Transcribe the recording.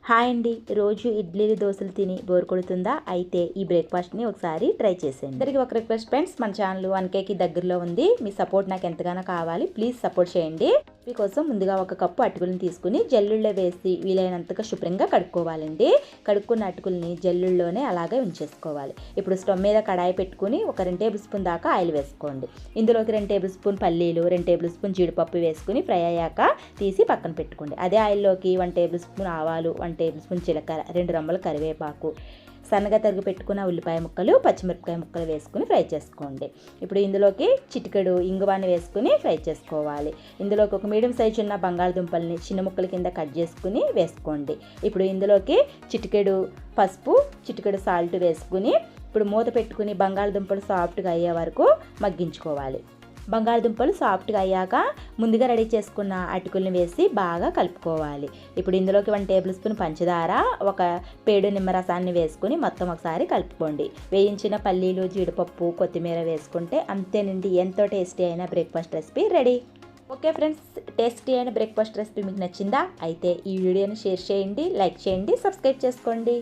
Hi అండి. రోజు ఇడ్లీలు దోశలు తిని బోర్ కొడుతుందా? అయితే ఈ బ్రేక్ఫాస్ట్ని ఒకసారి ట్రై చేసేయండి. అందరికీ ఒక రిక్వెస్ట్ ఫ్రెండ్స్, మన ఛానల్ 1Kకి దగ్గరలో ఉంది. మీ సపోర్ట్ నాకు ఎంతగానో కావాలి. ప్లీజ్ సపోర్ట్ చేయండి. మీకోసం ముందుగా ఒక కప్పు అటుకులను తీసుకుని జల్లుల్లో వేసి వీలైనంతగా శుభ్రంగా కడుక్కోవాలండి. కడుక్కున్న అటుకుల్ని జల్లుల్లోనే అలాగే ఉంచేసుకోవాలి. ఇప్పుడు స్టవ్ మీద కడాయి పెట్టుకుని ఒక 2 టేబుల్ స్పూన్ దాకా ఆయిల్ వేసుకోండి. ఇందులోకి 2 టేబుల్ స్పూన్ పల్లీలు, 2 టేబుల్ స్పూన్ జీడిపప్పు వేసుకుని ఫ్రై అయ్యాక తీసి పక్కన పెట్టుకోండి. అదే ఆయిల్లోకి 1 టేబుల్ స్పూన్ ఆవాలు, 1 టేబుల్ స్పూన్ జీలకర్ర, 2 రెమ్మల కరివేపాకు, సన్నగా తరిగి పెట్టుకున్న ఉల్లిపాయ ముక్కలు, పచ్చిమిరపకాయ ముక్కలు వేసుకుని ఫ్రై చేసుకోండి. ఇప్పుడు ఇందులోకి చిటికెడు ఇంగువాన్ని వేసుకుని ఫ్రై చేసుకోవాలి. ఇందులోకి ఒక మీడియం సైజు ఉన్న బంగాళదుంపల్ని చిన్న ముక్కల కింద కట్ చేసుకుని వేసుకోండి. ఇప్పుడు ఇందులోకి చిటికెడు పసుపు, చిటికెడు సాల్ట్ వేసుకుని ఇప్పుడు మూత పెట్టుకుని బంగాళదుంపలు సాఫ్ట్గా అయ్యే వరకు మగ్గించుకోవాలి. బంగాళదుంపలు సాఫ్ట్గా అయ్యాక ముందుగా రెడీ చేసుకున్న అటుకుల్ని వేసి బాగా కలుపుకోవాలి. ఇప్పుడు ఇందులోకి 1 టేబుల్ స్పూన్ పంచదార, ఒక పేడు నిమ్మరసాన్ని వేసుకుని మొత్తం ఒకసారి కలుపుకోండి. వేయించిన పల్లీలు, జీడిపప్పు, కొత్తిమీర వేసుకుంటే అంతేనండి, ఎంతో టేస్టీ అయిన breakfast recipe ready. Okay friends, tasty అయిన బ్రేక్ఫాస్ట్ రెసిపీ మీకు నచ్చిందా? అయితే ఈ వీడియోని షేర్ చేయండి, లైక్ చేయండి, సబ్స్క్రైబ్ చేసుకోండి.